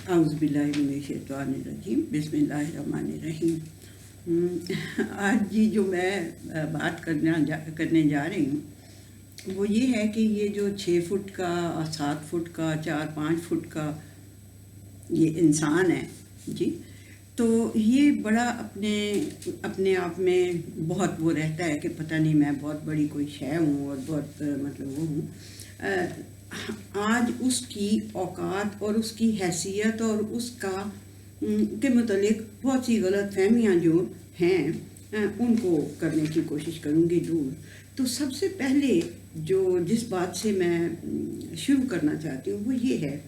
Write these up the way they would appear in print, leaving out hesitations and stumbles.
اعوذ باللہ من الشیطان الرجیم، بسم اللہ الرحمن الرحیم۔ آج جی جو میں بات کرنے جا رہی ہوں وہ یہ ہے کہ یہ جو 6 فٹ کا 7 فٹ کا 4-5 فٹ کا یہ انسان ہے جی، تو یہ بڑا اپنے آپ میں بہت وہ رہتا ہے کہ پتہ نہیں میں بہت بڑی کوئی شے ہوں اور بہت مطلب وہ ہوں۔ آج اس کی اوقات اور اس کی حیثیت اور اس کا کے متعلق بہت سی غلط فہمیاں جو ہیں ان کو کرنے کی کوشش کروں گی دور۔ تو سب سے پہلے جس بات سے میں شروع کرنا چاہتی ہوں وہ یہ ہے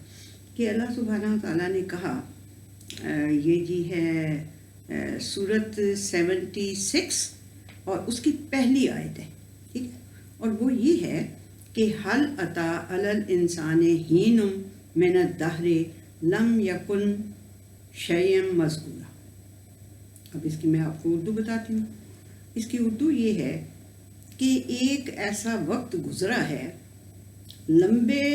کہ اللہ سبحانہ تعالیٰ نے کہا، یہ جی ہے سورت 76 اور اس کی پہلی آیت ہے، ٹھیک ہے، اور وہ یہ ہے کہ حل اتی علی الانسان حین من الدہر لم یکن شیئا مذکورا۔ اب اس کی میں آپ کو اردو بتاتی ہوں۔ اس کی اردو یہ ہے کہ ایک ایسا وقت گزرا ہے لمبے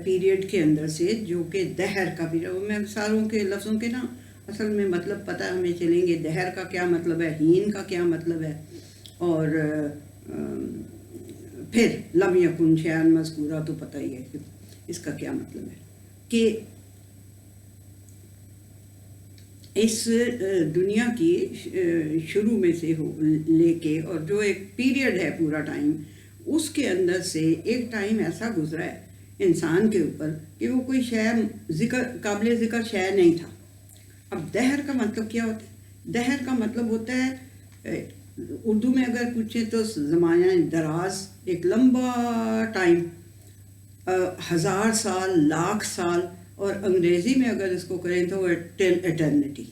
پیریڈ کے اندر سے جو کہ دہر کا پیریڈ، میں ساروں کے لفظوں کے نا اصل میں مطلب پتہ ہمیں چلیں گے، دہر کا کیا مطلب ہے، ہین کا کیا مطلب ہے، اور پھر لم یکن شیئا مذکورا تو پتہ ہی ہے کہ اس کا کیا مطلب ہے، کہ اس دنیا کی شروع میں سے لے کے اور جو ایک پیریڈ ہے پورا ٹائم، اس کے اندر سے ایک ٹائم ایسا گزرا ہے انسان کے اوپر کہ وہ کوئی شے قابل ذکر شے نہیں تھا۔ اب دہر کا مطلب کیا ہوتا ہے؟ دہر کا مطلب ہوتا ہے اردو میں اگر پوچھیں تو زمانہ دراز، ایک لمبا ٹائم، 1000 سال، لاکھ سال، اور انگریزی میں اگر اس کو کریں تو ٹل ایٹرنٹی،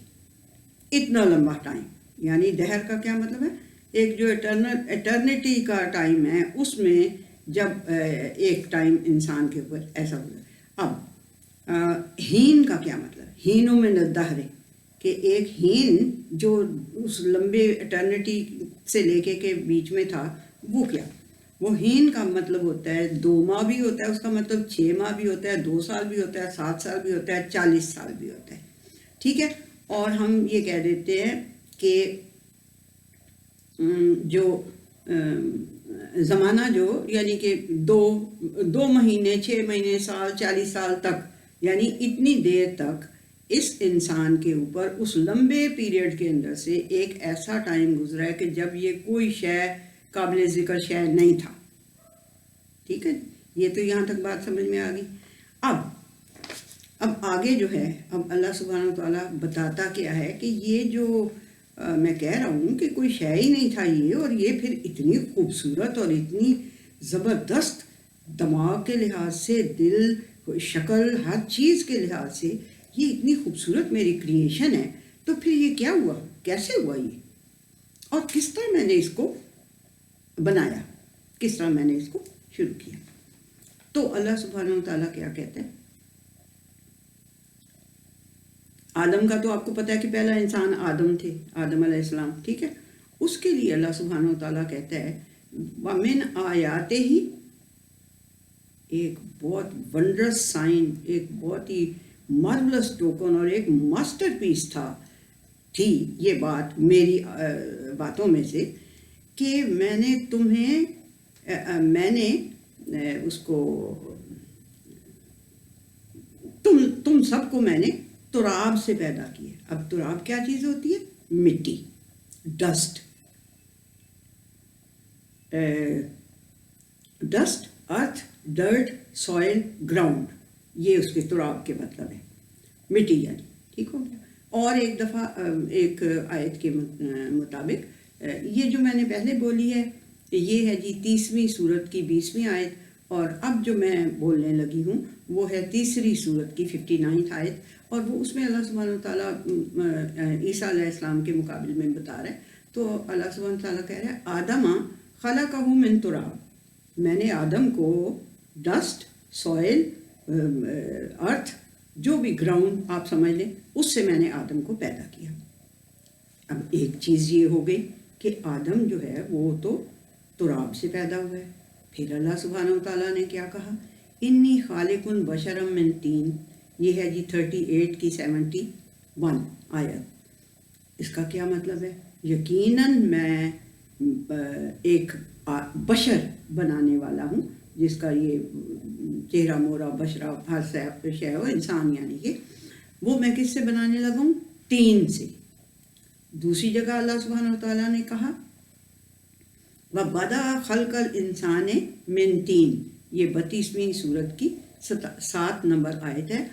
اتنا لمبا ٹائم۔ یعنی دہر کا کیا مطلب ہے؟ ایک جو ایٹرنٹی کا ٹائم ہے اس میں جب ایک ٹائم انسان کے اوپر ایسا گزرا۔ اب ہین کا کیا مطلب؟ ہینوں میں الدہر، کہ ایک ہین جو اس لمبے ایٹرنٹی سے لے کے بیچ میں تھا، وہ کیا؟ وہ ہین کا مطلب ہوتا ہے 2 ماہ بھی ہوتا ہے، اس کا مطلب 6 ماہ بھی ہوتا ہے، 2 سال بھی ہوتا ہے، 7 سال بھی ہوتا ہے، 40 سال بھی ہوتا ہے، ٹھیک ہے۔ اور ہم یہ کہہ دیتے ہیں کہ جو زمانہ جو یعنی کہ 2 مہینے، 6 مہینے، سال، 40 سال تک، یعنی اتنی دیر تک اس انسان کے اوپر اس لمبے پیریڈ کے اندر سے ایک ایسا ٹائم گزرا ہے کہ جب یہ کوئی شے قابل ذکر شے نہیں تھا، ٹھیک ہے۔ یہ تو یہاں تک بات سمجھ میں آ گئی۔ اب آگے جو ہے، اب اللہ سبحانہ وتعالیٰ بتاتا کیا ہے کہ یہ جو میں کہہ رہا ہوں کہ کوئی شے ہی نہیں تھا یہ، اور یہ پھر اتنی خوبصورت اور اتنی زبردست، دماغ کے لحاظ سے، دل، شکل، ہر چیز کے لحاظ سے یہ اتنی خوبصورت میری کریشن ہے، تو پھر یہ کیا ہوا، کیسے ہوا یہ، اور کس طرح میں نے اس کو بنایا، کس طرح میں نے اس کو شروع کیا۔ تو اللہ سبحانہ وتعالیٰ کیا کہتے ہیں؟ آدم کا تو آپ کو پتہ ہے کہ پہلا انسان آدم تھے، آدم علیہ السلام، ٹھیک ہے۔ اس کے لیے اللہ سبحانہ وتعالیٰ کہتا ہے وَمِنْ آیَاتِهِ، ایک بہت ونڈرس سائن، ایک بہت ہی مارولس ٹوکن اور ایک ماسٹر پیس تھی یہ بات میری باتوں میں سے، کہ میں نے اس کو تم سب کو میں نے تراب سے پیدا کیا۔ اب تراب کیا چیز ہوتی ہے؟ مٹی، ڈسٹ، ارتھ، ڈرٹ، سوئل، گراؤنڈ، یہ اس کے تراب کے مطلب ہے، مٹی یعنی، ٹھیک ہو گیا۔ اور ایک دفعہ ایک آیت کے مطابق یہ جو میں نے پہلے بولی ہے یہ ہے جی 30ویں سورت کی 20ویں آیت، اور اب جو میں بولنے لگی ہوں وہ ہے 3ری سورت کی 59 آیت، اور وہ اس میں اللہ سبحانہ وتعالیٰ عیسیٰ علیہ السلام کے مقابل میں بتا رہا ہے۔ تو اللہ سبحانہ وتعالیٰ کہہ رہا ہے آدم خلقہ من تراب، میں نے آدم کو ڈسٹ، سوئل، ارتھ، جو بھی گراؤنڈ آپ سمجھ لیں، اس سے میں نے آدم کو پیدا کیا۔ اب ایک چیز یہ ہو گئی کہ آدم جو ہے وہ تو تراب سے پیدا ہوا ہے۔ پھر اللہ سبحانہ وتعالیٰ نے کیا کہا؟ انی خالق بشرا من طین، یہ ہے جی 38 کی 71 آیت. اس کا کیا مطلب ہے؟ یقیناً میں ایک بشر بنانے والا ہوں جس کا یہ چہرہ مورا بشرا ہر شے ہو انسان، یعنی کہ وہ میں کس سے بنانے لگا ہوں؟ طین سے. دوسری جگہ اللہ سبحانہ وتعالیٰ نے کہا وَبَدَأَ خَلْقَ الْإِنسَانِ مِنْ طِین، یہ 32ویں سورت کی 7 نمبر آیت ہے.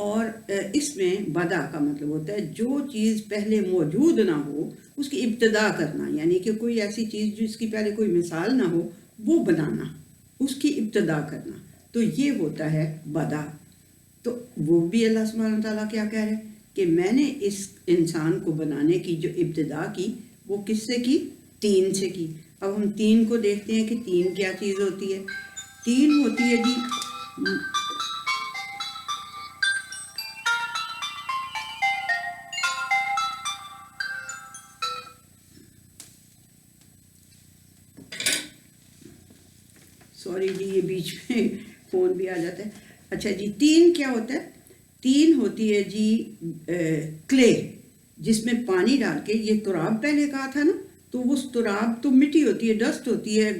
اور اس میں بدا کا مطلب ہوتا ہے جو چیز پہلے موجود نہ ہو اس کی ابتدا کرنا، یعنی کہ کوئی ایسی چیز جس کی پہلے کوئی مثال نہ ہو وہ بنانا، اس کی ابتدا کرنا، تو یہ ہوتا ہے بدا. تو وہ بھی اللہ سبحانہ وتعالیٰ کیا کہہ رہے ہیں کہ میں نے اس انسان کو بنانے کی جو ابتدا کی وہ کس سے کی؟ طین سے کی. اب ہم طین کو دیکھتے ہیں کہ طین کیا چیز ہوتی ہے. طین ہوتی ہے جی سوری جی یہ بیچ میں فون بھی آ جاتا ہے. اچھا جی طین کیا ہوتا ہے؟ طین ہوتی ہے جی کلے، جس میں پانی ڈال کے، یہ تراب پہلے کہا تھا نا، تو اس تراب تو مٹی ہوتی ہے، ڈسٹ ہوتی ہے،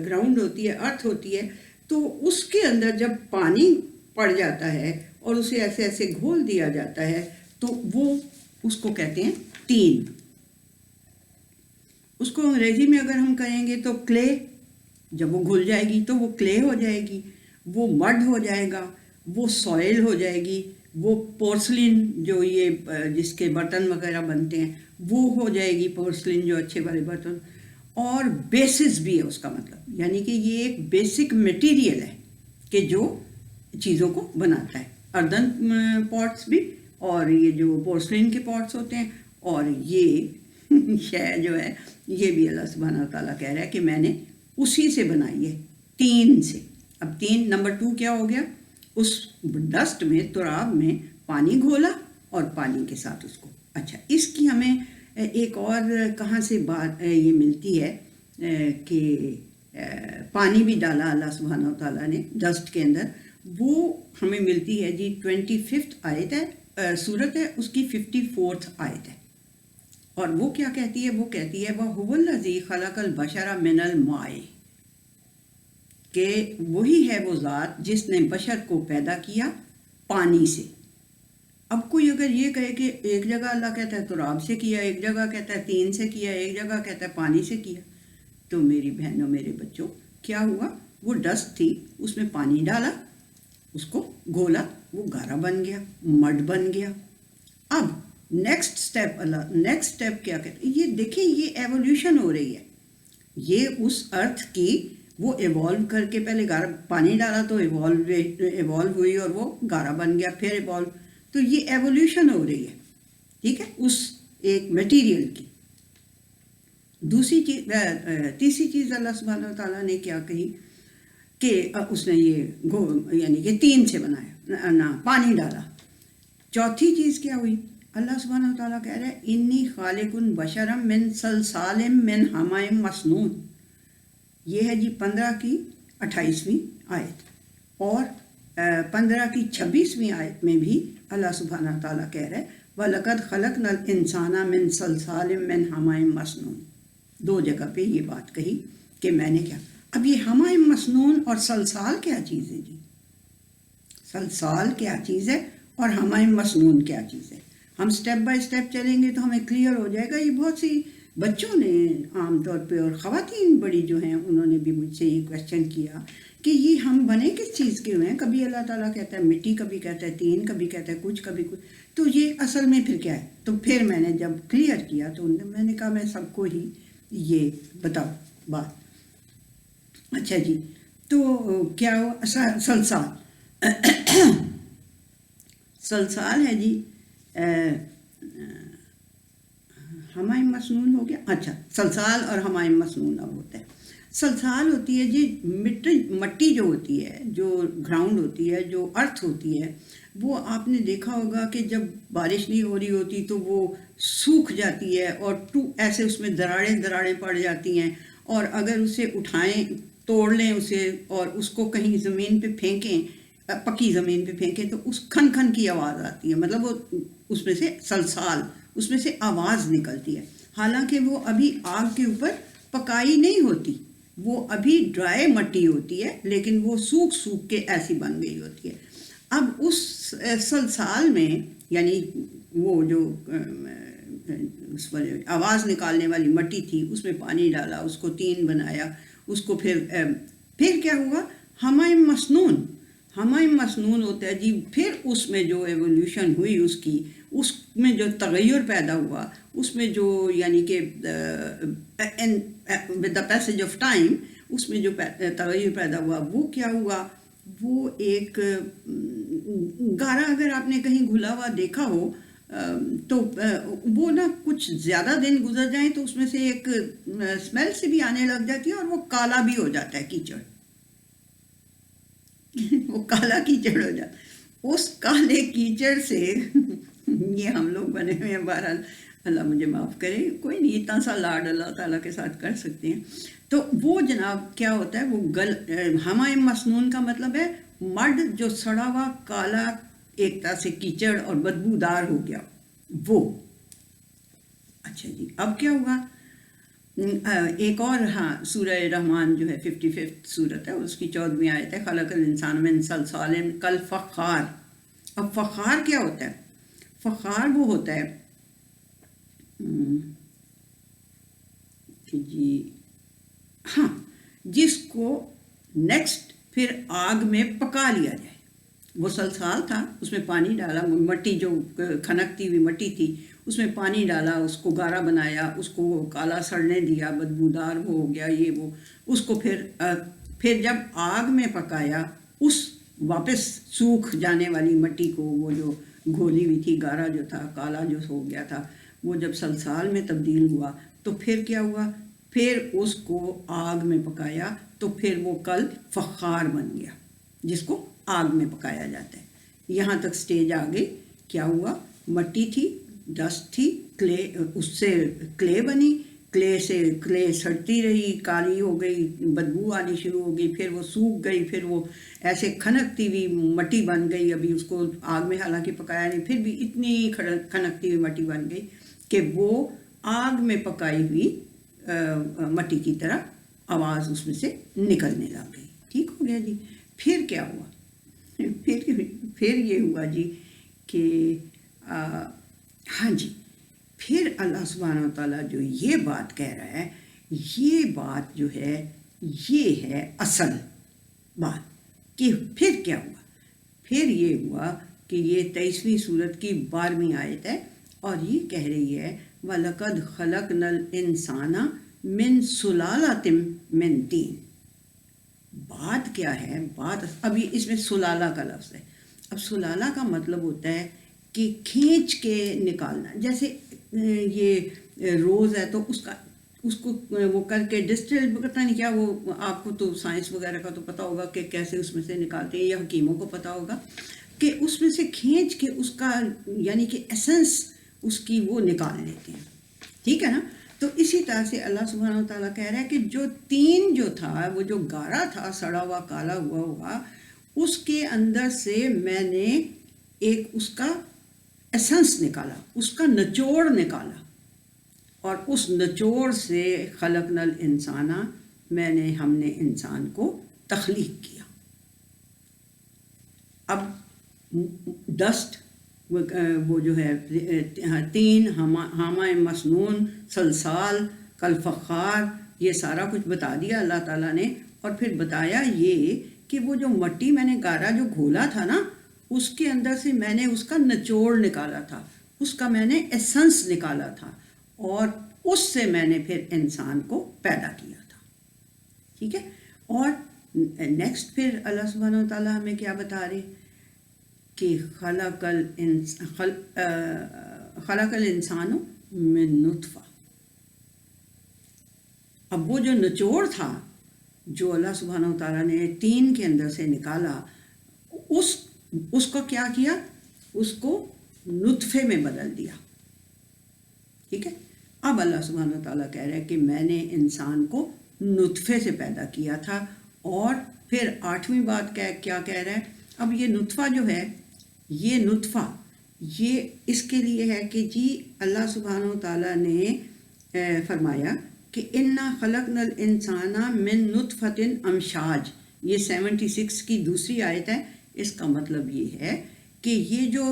گراؤنڈ ہوتی ہے، ارتھ ہوتی ہے، تو اس کے اندر جب پانی پڑ جاتا ہے اور اسے ایسے ایسے گھول دیا جاتا ہے تو وہ اس کو کہتے ہیں طین. اس کو انگریزی میں اگر ہم کہیں گے تو کلے. جب وہ گھل جائے گی تو وہ کلے ہو جائے گی، وہ مڈ ہو جائے گا، وہ سوئل ہو جائے گی، وہ پورسلین جو یہ جس کے برتن وغیرہ بنتے ہیں وہ ہو جائے گی، پورسلین جو اچھے والے برتن. اور بیسس بھی ہے اس کا مطلب، یعنی کہ یہ ایک بیسک میٹیریل ہے کہ جو چیزوں کو بناتا ہے. اردن پاٹس بھی، اور یہ جو پورسلین کے پاٹس ہوتے ہیں، اور یہ شے جو ہے یہ بھی اللہ سبحانہ وتعالیٰ کہہ رہا ہے کہ میں نے اسی سے بنائی ہے، طین سے. اب طین نمبر 2 کیا ہو گیا؟ اس ڈسٹ میں، تراب میں پانی گھولا اور پانی کے ساتھ اس کو. اچھا اس کی ہمیں ایک اور کہاں سے بات یہ ملتی ہے کہ پانی بھی ڈالا اللہ سبحانہ وتعالیٰ نے ڈسٹ کے اندر، وہ ہمیں ملتی ہے جی 25 آیت ہے، سورت ہے، اس کی 54 آیت ہے. اور وہ کیا کہتی ہے؟ وہ کہتی ہے وَهُوَ الَّذِي خَلَقَ الْبَشَرَ مِنَ الْمَاءِ، کہ وہی ہے وہ ذات جس نے بشر کو پیدا کیا پانی سے. اب کوئی اگر یہ کہے کہ ایک جگہ اللہ کہتا ہے تراب سے کیا، ایک جگہ کہتا ہے طین سے کیا، ایک جگہ کہتا ہے پانی سے کیا، تو میری بہنوں میرے بچوں کیا ہوا؟ وہ ڈسٹ تھی، اس میں پانی ڈالا، اس کو گھولا، وہ گارا بن گیا، مڈ بن گیا. اب نیکسٹ سٹیپ کیا کہتے ہیں؟ یہ دیکھیں یہ ایولیوشن ہو رہی ہے. یہ اس ارتھ کی وہ ایوالو کر کے پہلے پانی ڈالا تو ایوالو ہوئی اور وہ گارا بن گیا، پھر ایوالو. تو یہ ایولیوشن ہو رہی ہے، ٹھیک ہے، اس ایک میٹیریل کی. دوسری چیز، تیسری چیز اللہ سبحانہ وتعالیٰ نے کیا کہی کہ اس نے یہ یعنی کہ طین سے بنایا، نہ پانی ڈالا. چوتھی چیز کیا ہوئی؟ اللہ سبحانہ وتعالیٰ کہہ رہے ہیں انی خالق بشرا من صلصال من حمأ مسنون. یہ ہے جی 15 کی 28ویں آیت. اور 15 کی 26ویں آیت میں بھی اللہ سبحانہ وتعالیٰ کہہ رہے ہیں وَلَقَدْ خَلَقْنَا الْإِنسَانَ مِنْ صَلْصَالٍ مِنْ حَمَإٍ مَسْنُونٍ. 2 جگہ پہ یہ بات کہی کہ میں نے کیا. اب یہ حمأ مسنون اور صلصال کیا چیز ہے جی؟ صلصال کیا چیز ہے اور حمأ مسنون کیا چیز ہے؟ ہم سٹیپ بائی سٹیپ چلیں گے تو ہمیں کلیئر ہو جائے گا. یہ بہت سی بچوں نے عام طور پہ اور خواتین بڑی جو ہیں انہوں نے بھی مجھ سے یہ کویشچن کیا کہ یہ ہم بنے کس چیز کے ہوئے ہیں؟ کبھی اللہ تعالیٰ کہتا ہے مٹی، کبھی کہتا ہے طین، کبھی کہتا ہے کچھ، کبھی کچھ. تو یہ اصل میں پھر کیا ہے؟ تو پھر میں نے جب کلیئر کیا تو میں نے کہا میں سب کو ہی یہ بتاؤ بات. اچھا جی، تو کیا ہو؟ صلصال صلصال ہے جی، حمأ مسنون ہو گیا. اچھا صلصال اور حمأ مسنون اب ہوتا ہے. صلصال ہوتی ہے جی مٹی جو ہوتی ہے، جو گراؤنڈ ہوتی ہے، جو ارتھ ہوتی ہے، وہ آپ نے دیکھا ہوگا کہ جب بارش نہیں ہو رہی ہوتی تو وہ سوکھ جاتی ہے اور ایسے اس میں دراڑیں پڑ جاتی ہیں. اور اگر اسے اٹھائیں، توڑ لیں اسے اور اس کو کہیں زمین پہ پھینکیں پکی زمین پہ پھینکیں تو اس کھن کھن کی آواز آتی ہے، مطلب وہ اس میں سے سلسال، اس میں سے آواز نکلتی ہے، حالانکہ وہ ابھی آگ کے اوپر پکائی نہیں ہوتی، وہ ابھی ڈرائی مٹی ہوتی ہے، لیکن وہ سوکھ سوکھ کے ایسی بن گئی ہوتی ہے۔ اب اس سلسال میں، یعنی وہ جو اس پر آواز نکالنے والی مٹی تھی، اس میں پانی ڈالا، اس کو تین بنایا، اس کو پھر کیا ہوا، ہمہ مسنون ہوتا ہے جی۔ پھر اس میں جو ایولیوشن ہوئی اس میں جو تغیر پیدا ہوا، اس میں جو یعنی کہ with the passage of time اس میں جو تغیر پیدا ہوا، وہ کیا ہوا، وہ ایک گارا اگر آپ نے کہیں گھلا ہوا دیکھا ہو تو وہ نا کچھ زیادہ دن گزر جائیں تو اس میں سے ایک اسمیل سے بھی آنے لگ جاتی ہے، اور وہ کالا بھی ہو جاتا ہے، کیچڑ وہ کالا کیچڑ ہو جاتا ہے۔ اس کالے کیچڑ سے یہ ہم لوگ بنے ہوئے ہیں، بہرحال اللہ مجھے معاف کرے، کوئی نہیں، اتنا سا لاڈ اللہ تعالیٰ کے ساتھ کر سکتے ہیں۔ تو وہ جناب کیا ہوتا ہے، وہ ہمہ مسنون کا مطلب ہے مڈ جو سڑا ہوا کالا ایک طرح سے کیچڑ اور بدبودار ہو گیا وہ۔ اچھا جی، اب کیا ہوا، ایک اور سورہ رحمان جو ہے 55 سورت ہے، اس کی 14ویں آیت ہے، خلق الانسان من صلصال کالفخار۔ اب فخار کیا ہوتا ہے؟ فخار وہ ہوتا ہے کہ جی ہاں، جس کو نیکسٹ پھر آگ میں پکا لیا جائے۔ وہ سلسال تھا، اس میں پانی ڈالا، مٹی جو کھنکتی ہوئی مٹی تھی اس میں پانی ڈالا، اس کو گارا بنایا، اس کو کالا سڑنے دیا، بدبودار ہو گیا یہ وہ، اس کو پھر جب آگ میں پکایا، اس واپس سوکھ جانے والی مٹی کو، وہ جو گھولی ہوئی تھی، گارا جو تھا، کالا جو ہو گیا تھا، وہ جب سلسال میں تبدیل ہوا تو پھر کیا ہوا، پھر اس کو آگ میں پکایا تو پھر وہ کل فخار بن گیا، جس کو آگ میں پکایا جاتا ہے۔ یہاں تک سٹیج آ گئی، کیا ہوا، مٹی تھی، ڈسٹ تھی، کلے، اس سے کلے بنی، کلے سے کلے سڑتی رہی، کالی ہو گئی، بدبو آنی شروع ہو گئی، پھر وہ سوکھ گئی، پھر وہ ایسے کھنکتی ہوئی مٹی بن گئی، ابھی اس کو آگ میں حالانکہ پکایا نہیں، پھر بھی اتنی کھنکتی ہوئی مٹی بن گئی کہ وہ آگ میں پکائی ہوئی مٹی کی طرح آواز اس میں سے نکلنے لگ گئی۔ ٹھیک ہو گیا جی۔ پھر کیا ہوا، پھر یہ ہوا جی کہ ہاں جی، پھر اللہ سبحانہ و تعالیٰ جو یہ بات کہہ رہا ہے، یہ بات جو ہے یہ ہے اصل بات، کہ پھر کیا ہوا۔ پھر یہ ہوا کہ یہ 23ویں سورت کی 12ویں آیت ہے، اور یہ کہہ رہی ہے وَلَقَدْ خَلَقْنَا الْإِنسَانَ مِنْ سُلَالَةٍ مِنْ طِينٍ۔ بات کیا ہے، بات ابھی اس میں سلالہ کا لفظ ہے۔ اب سلالہ کا مطلب ہوتا ہے کہ کھینچ کے نکالنا، جیسے یہ روز ہے تو اس کو وہ کر کے ڈسٹل پتہ نہیں کیا، وہ آپ کو تو سائنس وغیرہ کا تو پتہ ہوگا کہ کیسے اس میں سے نکالتے ہیں، یا حکیموں کو پتہ ہوگا کہ اس میں سے کھینچ کے اس کا یعنی کہ ایسنس اس کی وہ نکال لیتے ہیں۔ ٹھیک ہے نا؟ تو اسی طرح سے اللہ سبحانہ و تعالیٰ کہہ رہا ہے کہ جو تین جو تھا، وہ جو گارا تھا، سڑا ہوا کالا ہوا اس کے اندر سے میں نے ایک اس کا ایسنس نکالا، اس کا نچوڑ نکالا، اور اس نچوڑ سے خلقنا الانسان، ہم نے انسان کو تخلیق کیا۔ اب ڈسٹ، وہ جو ہے تین، ہامہ مسنون، سلسال، کالفخار، یہ سارا کچھ بتا دیا اللہ تعالیٰ نے، اور پھر بتایا یہ کہ وہ جو مٹی میں نے گارا جو گھولا تھا نا، اس کے اندر سے میں نے اس کا نچوڑ نکالا تھا، اس کا میں نے ایسنس نکالا تھا، اور اس سے میں نے پھر انسان کو پیدا کیا تھا۔ ٹھیک ہے؟ اور نیکسٹ پھر اللہ سبحانہ و تعالیٰ ہمیں کیا بتا رہے کہ خلق الانسان من نطفہ۔ اب وہ جو نچوڑ تھا جو اللہ سبحانہ و تعالیٰ نے تین کے اندر سے نکالا، اس کو کیا کیا، اس کو نطفے میں بدل دیا۔ ٹھیک ہے؟ اب اللہ سبحانہ و تعالیٰ کہہ رہے ہیں کہ میں نے انسان کو نطفے سے پیدا کیا تھا، اور پھر 8ویں بات کیا کہہ رہا ہے، اب یہ نطفہ جو ہے، یہ نطفہ یہ اس کے لیے ہے کہ جی اللہ سبحانہ و تعالیٰ نے فرمایا کہ انا خلقنا الانسان من نطفۃ امشاج، یہ 76 کی دوسری آیت ہے. اس کا مطلب یہ ہے کہ یہ جو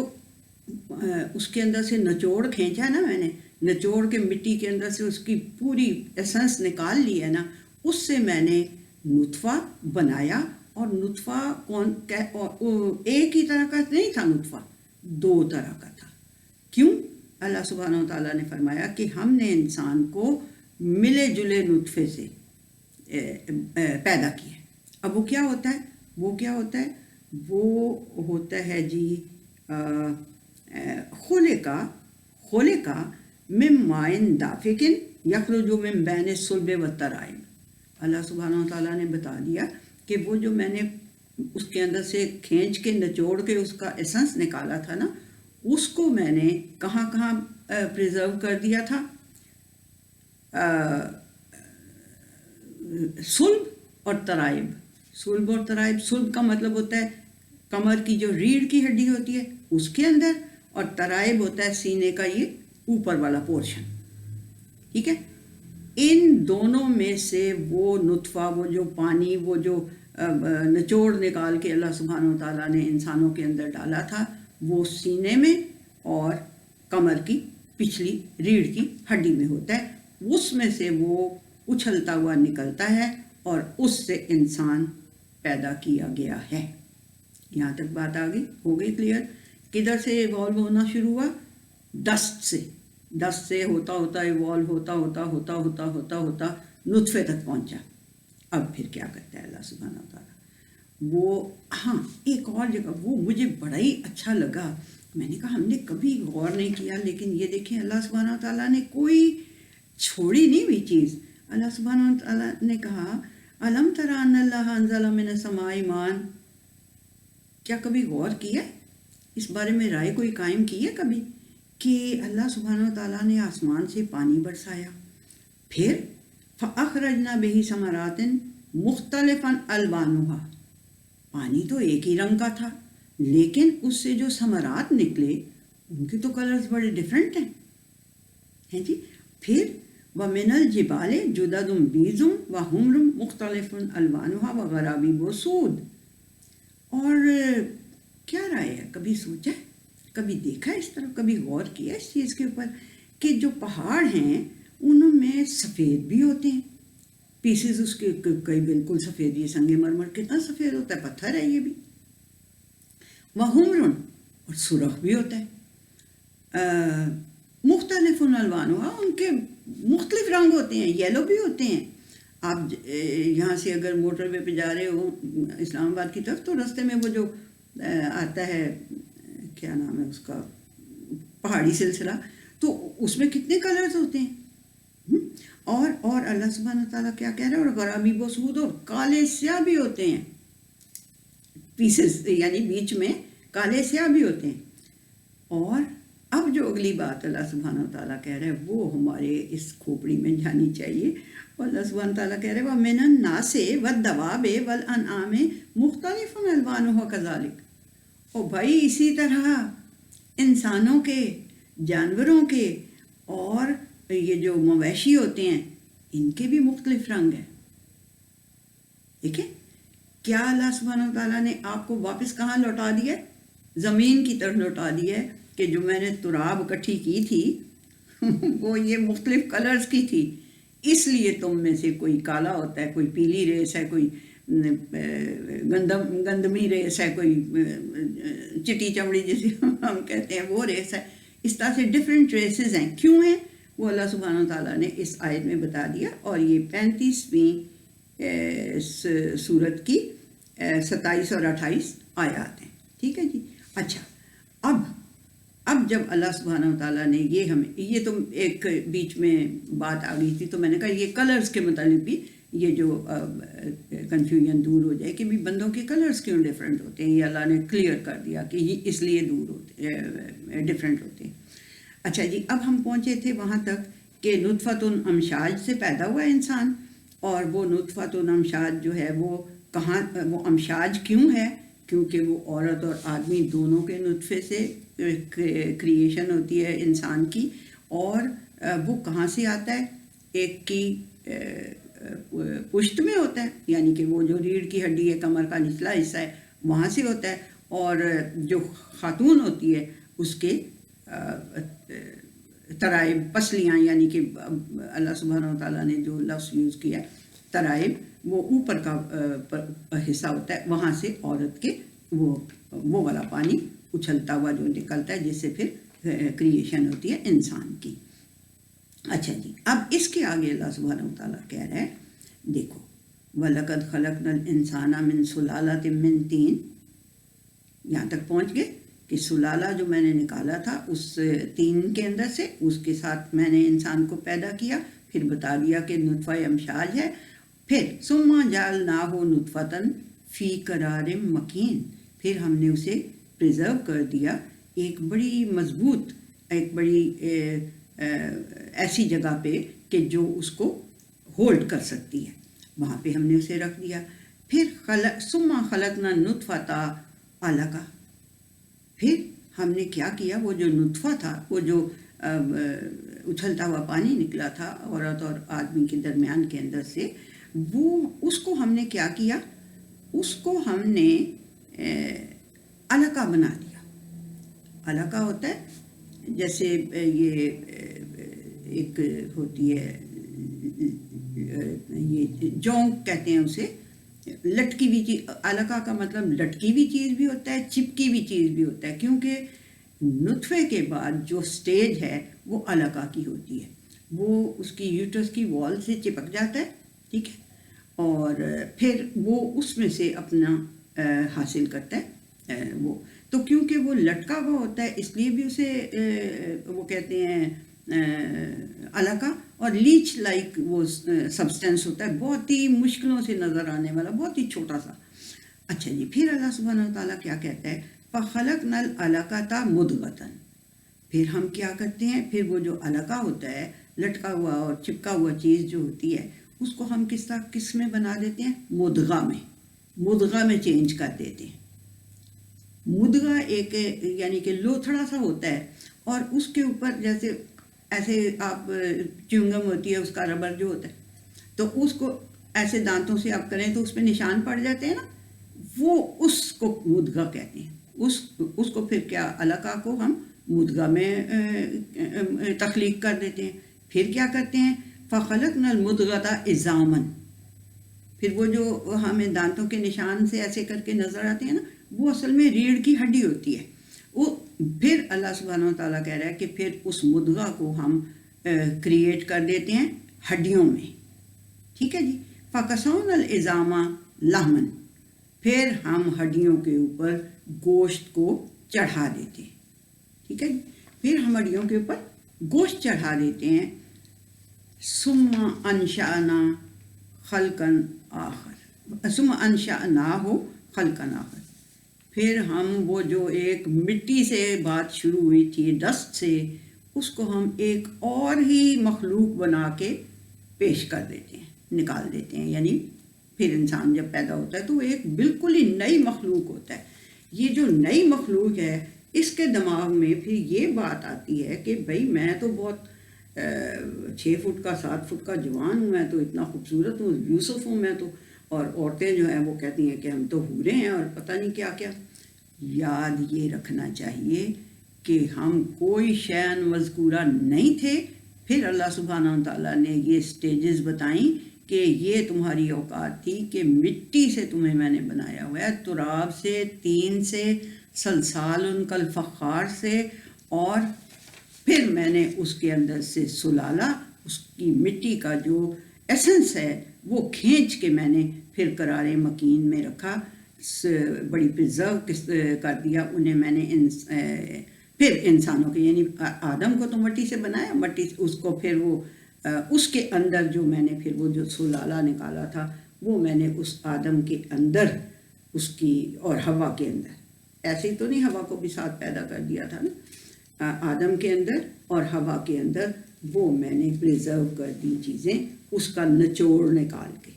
اس کے اندر سے نچوڑ کھینچا نا میں نے، نچوڑ کے مٹی کے اندر سے اس کی پوری ایسنس نکال لی ہے نا، اس سے میں نے نطفہ بنایا. اور نطفہ ایک ہی طرح کا نہیں تھا، نطفہ 2 طرح کا تھا. کیوں؟ اللہ سبحانہ و تعالیٰ نے فرمایا کہ ہم نے انسان کو ملے جلے نطفے سے پیدا کیا. اب وہ کیا ہوتا ہے؟ وہ ہوتا ہے جی خلقہ من ماء دافق یخرج من بین الصلب والترائب. اللہ سبحانہ و تعالیٰ نے بتا دیا کہ وہ جو میں نے اس کے اندر سے کھینچ کے نچوڑ کے اس کا ایسنس نکالا تھا نا، اس کو میں نے کہاں پریزرو کر دیا تھا؟ صلب اور ترائب. صلب کا مطلب ہوتا ہے کمر کی جو ریڑھ کی ہڈی ہوتی ہے اس کے اندر، اور ترائب ہوتا ہے سینے کا یہ اوپر والا پورشن. ٹھیک ہے، ان دونوں میں سے وہ نطفہ، وہ جو پانی، وہ جو نچوڑ نکال کے اللہ سبحانہ و تعالیٰ نے انسانوں کے اندر ڈالا تھا، وہ سینے میں اور کمر کی پچھلی ریڑھ کی ہڈی میں ہوتا ہے. اس میں سے وہ اچھلتا ہوا نکلتا ہے اور اس سے انسان پیدا کیا گیا ہے. یہاں تک بات آ گئی، ہو گئی کلیئر؟ کدھر سے ایوالو ہونا شروع ہوا؟ ڈسٹ سے ہوتا ایوالو ہوتا نطفے تک پہنچا. اب پھر کیا کرتا ہے اللہ سبحانہ و تعالیٰ؟ وہ ایک اور جگہ وہ مجھے بڑا ہی اچھا لگا. میں نے کہا ہم نے کبھی غور نہیں کیا، لیکن یہ دیکھیں اللہ سبحانہ و تعالیٰ نے کوئی چھوڑی نہیں ہوئی چیز. اللہ سبحانہ و تعالیٰ نے کہا الم تر ان اللہ انزل من السماء ماء. کیا کبھی غور کیا اس بارے میں؟ رائے کوئی قائم کی ہے کبھی کہ اللہ سبحانہ و تعالیٰ نے آسمان سے پانی برسایا، پھر فَأَخْرَجْنَا بِهِ ثَمَرَاتٍ مُخْتَلِفًا أَلْوَانُهَا. پانی تو ایک ہی رنگ کا تھا، لیکن اس سے جو ثمرات نکلے ان کے تو کلرز بڑے ڈیفرنٹ ہیں جی. پھر وَمِنَ الْجِبَالِ جُدَدٌ بِيضٌ وَحُمْرٌ مُخْتَلِفٌ أَلْوَانُهَا وَغَرَابِيبُ سُودٌ. اور کیا رائے ہے؟ کبھی سوچا ہے، کبھی دیکھا اس طرح، کبھی غور کیا اس چیز کے اوپر کہ جو پہاڑ ہیں ان میں سفید بھی ہوتے ہیں پیسز، اس کے کئی بالکل سفید، یہ سنگ مرمر کتنا سفید ہوتا ہے، پتھر ہے یہ بھی. وَحُمْرٌ، اور سرخ بھی ہوتا ہے. مختلف الوانها، ان کے مختلف رنگ ہوتے ہیں، یلو بھی ہوتے ہیں. آپ یہاں سے اگر موٹر وے پہ جا رہے ہو اسلام آباد کی طرف، تو رستے میں وہ جو آتا ہے، کیا نام ہے اس کا، پہاڑی سلسلہ، تو اس میں کتنے کلرز ہوتے ہیں. اور اللہ سبحانہ تعالیٰ کیا کہہ رہے ہیں؟ اور غرابیب و سود، اور کالے سیاہ بھی ہوتے ہیں پیسز، یعنی بیچ میں کالے سیاہ بھی ہوتے ہیں. اور اب جو اگلی بات اللہ سبحانہ تعالیٰ کہہ رہے ہیں وہ ہمارے اس کھوپڑی میں جانی چاہیے. اور اللہ سبحانہ تعالیٰ کہہ رہے ہیں وَمِنَ النَّاسِ وَالدَّوَابِ وَالْأَنْعَامِ مُخْتَلِفٌ أَلْوَانُهُ كَذَلِكَ. اور بھائی اسی طرح انسانوں کے، جانوروں کے، اور یہ جو مویشی ہوتے ہیں ان کے بھی مختلف رنگ ہیں. ٹھیک ہے، کیا اللہ سبحانہ تعالیٰ نے آپ کو واپس کہاں لوٹا دیا؟ زمین کی طرف لوٹا دیا ہے کہ جو میں نے تراب اکٹھی کی تھی وہ یہ مختلف کلرز کی تھی. اس لیے تم میں سے کوئی کالا ہوتا ہے، کوئی پیلی ریس ہے، کوئی گندمی ریس ہے، کوئی چٹی چمڑی جسے ہم کہتے ہیں وہ ریس ہے. اس طرح سے ڈفرینٹ ریسز ہیں. کیوں ہیں وہ اللہ سبحانہ تعالیٰ نے اس آیت میں بتا دیا. اور یہ 35ویں سورت کی 27 اور 28 آیات ہیں. ٹھیک ہے جی. اچھا، اب جب اللہ سبحانہ تعالیٰ نے یہ تو ایک بیچ میں بات آ گئی تھی، تو میں نے کہا یہ کلرز کے متعلق بھی یہ جو کنفیوژن دور ہو جائے کہ بھی بندوں کے کلرز کیوں ڈیفرنٹ ہوتے ہیں، یہ اللہ نے کلیئر کر دیا کہ یہ اس لیے ڈیفرنٹ ہوتے ہیں. اچھا جی، اب ہم پہنچے تھے وہاں تک کہ نطفۃ امشاج سے پیدا ہوا انسان. اور وہ نطفۃ امشاج جو ہے وہ کہاں، وہ امشاج کیوں ہے کیونکہ وہ عورت اور آدمی دونوں کے نطفے سے کریشن ہوتی ہے انسان کی. اور وہ کہاں سے آتا ہے؟ ایک کی پشت میں ہوتا ہے، یعنی کہ وہ جو ریڑھ کی ہڈی ہے، کمر کا نچلا حصہ ہے، وہاں سے ہوتا ہے. اور جو خاتون ہوتی ہے اس کے ترائب، پسلیاں، یعنی کہ اللہ سبحانہ و تعالیٰ نے جو لفظ یوز کیا ہے ترائب، وہ اوپر کا حصہ ہوتا ہے، وہاں سے عورت کے وہ والا پانی اچھلتا ہوا جو نکلتا ہے، جس سے پھر کریشن ہوتی ہے انسان کی. اچھا جی، اب اس کے آگے اللہ سبحانہ و تعالیٰ کہہ رہا ہے، دیکھو وَلَقَدْ خَلَقْنَا الْإِنسَانَ مِنْ سُلَالَةٍ مِّن طِينٍ، یہاں تک پہنچ گئے کہ سلالہ جو میں نے نکالا تھا اس طین کے اندر سے، اس کے ساتھ میں نے انسان کو پیدا کیا. پھر بتا دیا کہ نطفہ امشاج ہے. پھر ثُمَّ جَعَلْنَاهُ نُطْفَةً فِي قَرَارٍ مَّكِينٍ، پھر ہم نے اسے پریزرو کر دیا ایک بڑی مضبوط، ایک بڑی ایسی جگہ پہ کہ جو اس کو ہولڈ کر سکتی ہے، وہاں پہ ہم نے اسے رکھ دیا. پھر ثُمَّ خَلَقْنَا النُّطْفَةَ عَلَقَةً، پھر ہم نے کیا کیا، وہ جو نطفہ تھا، وہ جو اچھلتا ہوا پانی نکلا تھا عورت اور آدمی کے درمیان کے اندر سے، وہ اس کو ہم نے کیا کیا، اس کو ہم نے علقہ بنا دیا. علقہ ہوتا ہے جیسے یہ ایک ہوتی ہے، یہ جونک کہتے ہیں اسے، لٹکی ہوئی چیز. علقہ کا مطلب لٹکی ہوئی چیز بھی ہوتا ہے، چپکی ہوئی چیز بھی ہوتا ہے، کیونکہ نطفے کے بعد جو سٹیج ہے وہ علقہ کی ہوتی ہے. وہ اس کی یوٹرس کی وال سے چپک جاتا ہے، ٹھیک ہے، اور پھر وہ اس میں سے اپنا حاصل کرتا ہے وہ. تو کیونکہ وہ لٹکا ہوا ہوتا ہے اس لیے بھی اسے وہ کہتے ہیں علقہ. اور لیچ لائک وہ سبسٹینس ہوتا ہے، بہت ہی مشکلوں سے نظر آنے والا، بہت ہی چھوٹا سا. اچھا جی، پھر اللہ سبحانہ و تعالیٰ کیا کہتا ہے، فَخَلَقْنَا الْعَلَقَةَ مُضْغَةً، پھر ہم کیا کرتے ہیں، پھر وہ جو علقہ ہوتا ہے، لٹکا ہوا اور چپکا ہوا چیز جو ہوتی ہے، اس کو ہم کس میں بنا دیتے ہیں، مدغہ میں چینج کر دیتے ہیں. مدغہ ایک یعنی کہ لوتھڑا سا ہوتا ہے، اور اس کے اوپر جیسے ایسے آپ چیونگم ہوتی ہے، اس کا ربر جو ہوتا ہے، تو اس کو ایسے دانتوں سے آپ کریں تو اس پہ نشان پڑ جاتے ہیں نا، وہ اس کو مدغہ کہتے ہیں. اس کو پھر کیا، علقہ کو ہم مدغہ میں تخلیق کر دیتے ہیں. پھر کیا کرتے ہیں، فَخَلَقْنَا الْمُضْغَةَ عِظَامًا، پھر وہ جو ہمیں دانتوں کے نشان سے ایسے کر کے نظر آتے ہیں نا، وہ اصل میں ریڑھ کی ہڈی ہوتی ہے. وہ پھر اللہ سبحانہ و تعالیٰ کہہ رہا ہے کہ پھر اس مدغہ کو ہم کریٹ کر دیتے ہیں ہڈیوں میں. ٹھیک ہے جی، فَكَسَوْنَا الْعِظَامَ لَحْمًا، پھر ہم ہڈیوں کے اوپر گوشت کو چڑھا دیتے ہیں. ٹھیک ہے جی، پھر ہم ہڈیوں کے اوپر گوشت چڑھا دیتے ہیں. ثُمَّ أَنشَأْنَا خَلْقًا آخَرَ، ثُمَّ أَنشَأْنَاهُ خَلْقًا آخَرَ، پھر ہم وہ جو ایک مٹی سے بات شروع ہوئی تھی، ڈسٹ سے، اس کو ہم ایک اور ہی مخلوق بنا کے پیش کر دیتے ہیں، نکال دیتے ہیں. یعنی پھر انسان جب پیدا ہوتا ہے تو وہ ایک بالکل ہی نئی مخلوق ہوتا ہے. یہ جو نئی مخلوق ہے، اس کے دماغ میں پھر یہ بات آتی ہے کہ بھئی میں تو بہت 6 فٹ کا 7 فٹ کا جوان ہوں، میں تو اتنا خوبصورت ہوں، یوسف ہوں میں تو، اور عورتیں جو ہیں وہ کہتی ہیں کہ ہم تو حوریں ہیں اور پتہ نہیں کیا کیا. یاد یہ رکھنا چاہیے کہ ہم کوئی شیء مذکورہ نہیں تھے. پھر اللہ سبحانہ و تعالیٰ نے یہ سٹیجز بتائیں کہ یہ تمہاری اوقات تھی کہ مٹی سے تمہیں میں نے بنایا ہوا ہے، تراب سے، طین سے، سلسال کالفخار سے، اور پھر میں نے اس کے اندر سے سلالہ، اس کی مٹی کا جو ایسنس ہے وہ کھینچ کے میں نے پھر قرار مکین میں رکھا، بڑی پرزرو کر دیا انہیں میں نے. پھر انسانوں کے یعنی آدم کو تو مٹی سے بنایا، مٹی اس کو پھر وہ اس کے اندر جو میں نے پھر وہ جو سلالہ نکالا تھا وہ میں نے اس آدم کے اندر اس کی اور حوا کے اندر، ایسے ہی تو نہیں، حوا کو بھی ساتھ پیدا کر دیا تھا نا، آدم کے اندر اور حوا کے اندر وہ میں نے پریزرو کر دی چیزیں، اس کا نچوڑ نکال کے.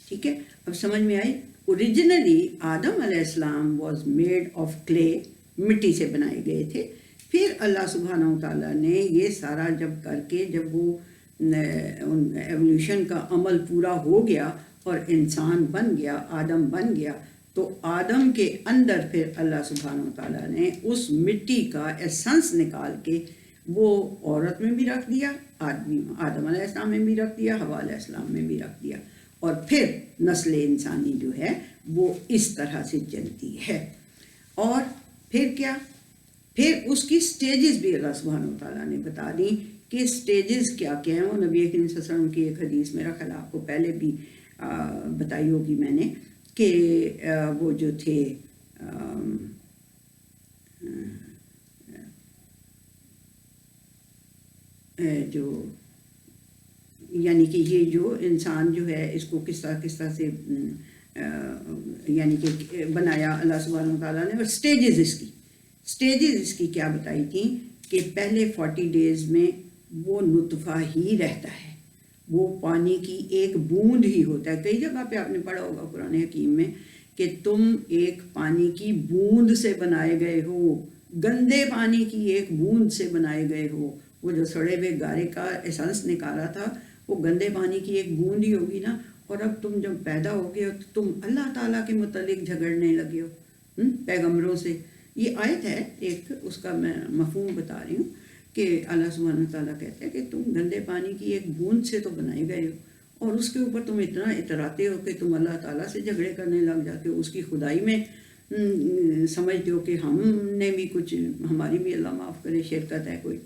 ٹھیک ہے، اب سمجھ میں آئی. اوریجنلی آدم علیہ السلام واز میڈ آف کلے، مٹی سے بنائے گئے تھے. پھر اللہ سبحانہ و تعالیٰ نے یہ سارا جب کر کے جب وہ ایولیوشن کا عمل پورا ہو گیا اور انسان بن گیا، آدم بن گیا، تو آدم کے اندر پھر اللہ سبحانہ و تعالیٰ نے اس مٹی کا ایسنس نکال کے وہ عورت میں بھی رکھ دیا، آدم علیہ السلام میں بھی رکھ دیا، حوا علیہ السلام میں بھی رکھ دیا، اور پھر نسل انسانی جو ہے وہ اس طرح سے چلتی ہے. اور پھر کیا، پھر اس کی سٹیجز بھی اللہ سبحانہ و تعالیٰ نے بتا دیں کہ سٹیجز کیا کیا ہیں. وہ نبی کریم صلی اللہ علیہ وسلم کی ایک حدیث میرا خیال آپ کو پہلے بھی بتائی ہوگی میں نے، کہ وہ جو تھے جو یعنی کہ یہ جو انسان جو ہے اس کو کس طرح سے یعنی کہ بنایا اللہ سبحانہ و تعالیٰ نے، اور سٹیجز اس کی کیا بتائی تھیں کہ پہلے 40 days میں وہ نطفہ ہی رہتا ہے، وہ پانی کی ایک بوند ہی ہوتا ہے. کئی جگہ پہ آپ نے پڑھا ہوگا قرآن حکیم میں کہ تم ایک پانی کی بوند سے بنائے گئے ہو، گندے پانی کی ایک بوند سے بنائے گئے ہو. وہ جو سڑے ہوئے گارے کا ایسنس نکالا تھا وہ گندے پانی کی ایک بوند ہی ہوگی نا. اور اب تم جب پیدا ہو گئے ہو تو تم اللہ تعالیٰ کے متعلق جھگڑنے لگے ہو پیغمبروں سے. یہ آیت ہے ایک، اس کا میں مفہوم بتا رہی ہوں کہ اللہ سبحانہ تعالیٰ کہتے ہیں کہ تم گندے پانی کی ایک بوند سے تو بنائے گئے ہو، اور اس کے اوپر تم اتنا اتراتے ہو کہ تم اللہ تعالیٰ سے جھگڑے کرنے لگ جاتے ہو، اس کی خدائی میں سمجھتے ہو کہ ہم نے بھی کچھ، ہماری بھی اللہ معاف کرے شرکت ہے کوئی.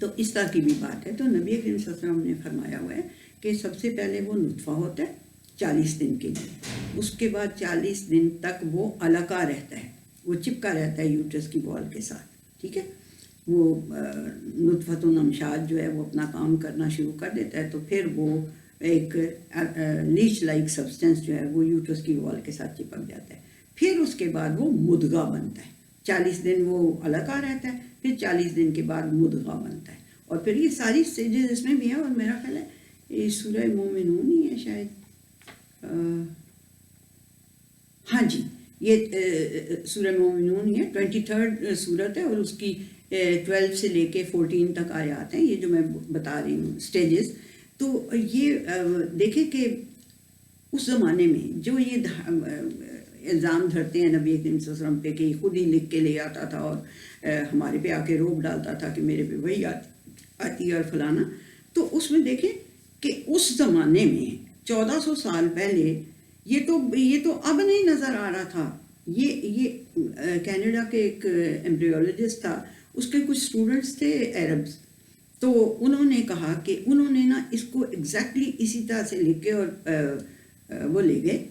تو اس طرح کی بھی بات ہے. تو نبی کریم صلی اللہ علیہ وسلم نے فرمایا ہوا ہے کہ سب سے پہلے وہ نطفہ ہوتا ہے 40 دن کے لیے، اس کے بعد 40 دن تک وہ علقہ رہتا ہے، وہ چپکا رہتا ہے یوٹرس کی وال کے ساتھ. ٹھیک ہے، وہ نطفۃ الامشاج جو ہے وہ اپنا کام کرنا شروع کر دیتا ہے، تو پھر وہ ایک لیچ لائک سبسٹینس جو ہے وہ یوٹرس کی وال کے ساتھ چپک جاتا ہے. پھر اس کے بعد وہ مدغہ بنتا ہے. 40 دن وہ علقہ رہتا ہے، پھر 40 دن کے بعد مدغہ بنتا ہے. اور پھر یہ ساری سٹیجز اس میں بھی ہیں. اور میرا خیال ہے یہ سورہ مومنون ہی ہے شاید، ہاں جی یہ سورہ مومنون ہی ہے، 23rd سورت ہے، اور اس کی 12 سے لے کے 14 تک آیات ہیں، یہ جو میں بتا رہی ہوں سٹیجز. تو یہ دیکھیں کہ اس زمانے میں جو یہ الزام دھرتے ہیں نبی کریم صلی اللہ علیہ وسلم پہ کہ خود ہی لکھ کے لے آتا تھا اور ہمارے پہ آ کے روب ڈالتا تھا کہ میرے پہ وہی آتی ہے اور فلانا. تو اس میں دیکھیں کہ اس زمانے میں 1400 سال پہلے یہ تو اب نہیں نظر آ رہا تھا. یہ کینیڈا کے ایک ایمبریولوجسٹ تھا، اس کے کچھ اسٹوڈنٹس تھے عربز، تو انہوں نے کہا کہ انہوں نے نا اس کو ایگزیکٹلی اسی طرح سے لکھ کے اور وہ لے گئے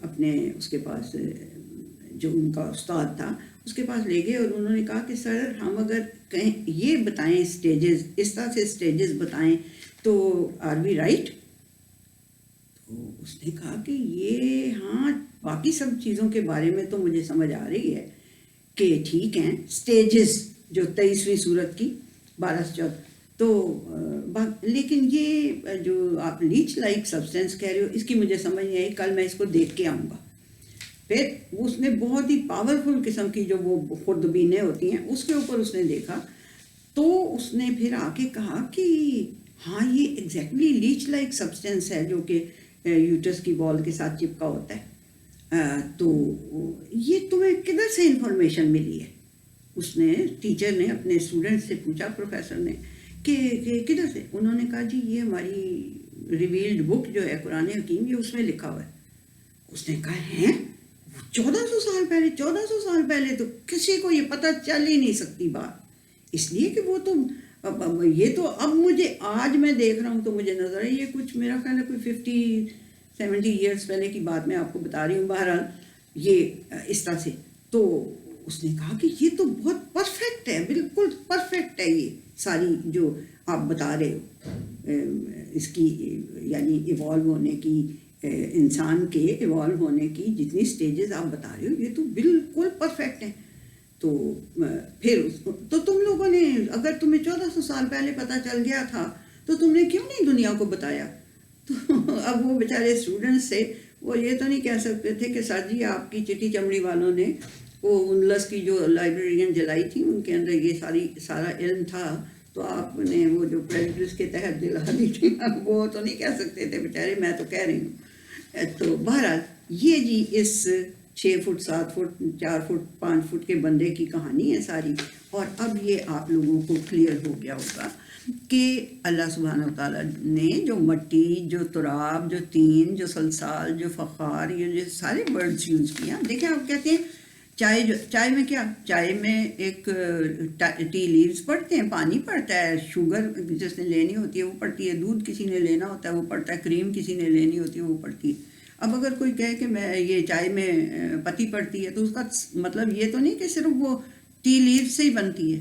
اپنے اس کے پاس جو ان کا استاد تھا اس کے پاس لے گئے، اور انہوں نے کہا کہ سر ہم اگر کہیں یہ بتائیں سٹیجز، اس طرح سے سٹیجز بتائیں تو آر وی رائٹ؟ تو اس نے کہا کہ یہ ہاں باقی سب چیزوں کے بارے میں تو مجھے سمجھ آ رہی ہے کہ ٹھیک ہیں سٹیجز جو 23ویں سورت کی 12 سے 14، تو لیکن یہ جو آپ لیچ لائک سبسٹینس کہہ رہے ہو اس کی مجھے سمجھ نہیں آئی، کل میں اس کو دیکھ کے آؤں گا. پھر اس نے بہت ہی پاورفل قسم کی جو وہ خوردبینیں ہوتی ہیں اس کے اوپر اس نے دیکھا، تو اس نے پھر آ کے کہا کہ ہاں یہ ایگزیکٹلی لیچ لائک سبسٹینس ہے جو کہ یوٹرس کی وال کے ساتھ چپکا ہوتا ہے. تو یہ تمہیں کدھر سے انفارمیشن ملی ہے؟ اس نے ٹیچر نے اپنے اسٹوڈنٹ سے پوچھا، پروفیسر نے، کہ کدھر سے؟ انہوں نے کہا جی یہ ہماری ریویلڈ بک جو ہے قرآن حکیم یہ اس میں لکھا ہوا ہے. اس نے کہا ہیں 1400 سال پہلے؟ 1400 سال پہلے تو کسی کو یہ پتہ چل ہی نہیں سکتی بات، اس لیے کہ وہ تو یہ تو اب مجھے آج میں دیکھ رہا ہوں تو مجھے نظر ہے یہ کچھ میرا خیال ہے کوئی 50-70 ایئرس پہلے کی بات میں آپ کو بتا رہی ہوں. بہرحال یہ اس طرح سے، تو اس نے کہا کہ یہ تو بہت پرفیکٹ ہے، بالکل پرفیکٹ ہے یہ ساری جو آپ بتا رہے ہو اس کی یعنی ایوالو ہونے کی، انسان کے ایوالو ہونے کی جتنی سٹیجز آپ بتا رہے ہو یہ تو بالکل پرفیکٹ ہیں. تو پھر تو تم لوگوں نے اگر تمہیں 1400 سال پہلے پتہ چل گیا تھا تو تم نے کیوں نہیں دنیا کو بتایا؟ تو اب وہ بیچارے اسٹوڈنٹس سے وہ یہ تو نہیں کہہ سکتے تھے کہ سر جی آپ کی چٹی چمڑی والوں نے وہ انلس کی جو لائبریریاں جلائی تھیں ان کے اندر یہ سارا علم تھا تو آپ نے وہ جو پریجڈس کے تحت دلا دی تھی، وہ تو نہیں کہہ سکتے تھے بیچارے، میں تو کہہ رہی ہوں۔ تو بہرحال یہ جی اس 6 فٹ 7 فٹ 4 فٹ 5 فٹ کے بندے کی کہانی ہے ساری، اور اب یہ آپ لوگوں کو کلیئر ہو گیا ہوگا کہ اللہ سبحانہ و تعالیٰ نے جو مٹی، جو تراب، جو تین، جو سلسال، جو فخار، یہ جو سارے ورڈز یوز کیا۔ دیکھیں آپ کہتے ہیں چائے میں کیا، چائے میں ایک ٹی لیوز پڑتے ہیں، پانی پڑتا ہے، شوگر جس نے لینی ہوتی ہے وہ پڑتی ہے، دودھ کسی نے لینا ہوتا ہے وہ پڑتا ہے، کریم کسی نے لینی ہوتی ہے وہ پڑتی ہے۔ اب اگر کوئی کہے کہ میں یہ چائے میں پتی پڑتی ہے تو اس کا مطلب یہ تو نہیں کہ صرف وہ ٹی لیوز سے ہی بنتی ہے،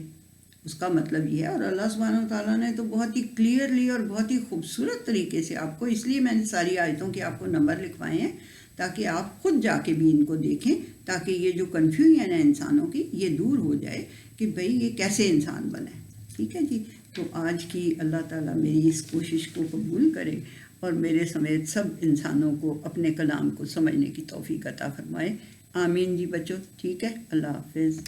اس کا مطلب یہ ہے۔ اور اللہ سبحانہ و تعالیٰ نے تو بہت ہی کلیئرلی اور بہت ہی خوبصورت طریقے سے آپ کو، اس لیے میں نے ساری آیتوں کے آپ کو نمبر لکھوائے ہیں تاکہ آپ خود جا کے بھی ان کو دیکھیں، تاکہ یہ جو کنفیوژن ہے انسانوں کی یہ دور ہو جائے کہ بھئی یہ کیسے انسان بنا ہے۔ ٹھیک ہے جی، تو آج کی اللہ تعالیٰ میری اس کوشش کو قبول کرے اور میرے سمیت سب انسانوں کو اپنے کلام کو سمجھنے کی توفیق عطا فرمائے۔ آمین جی بچوں، ٹھیک ہے، اللہ حافظ۔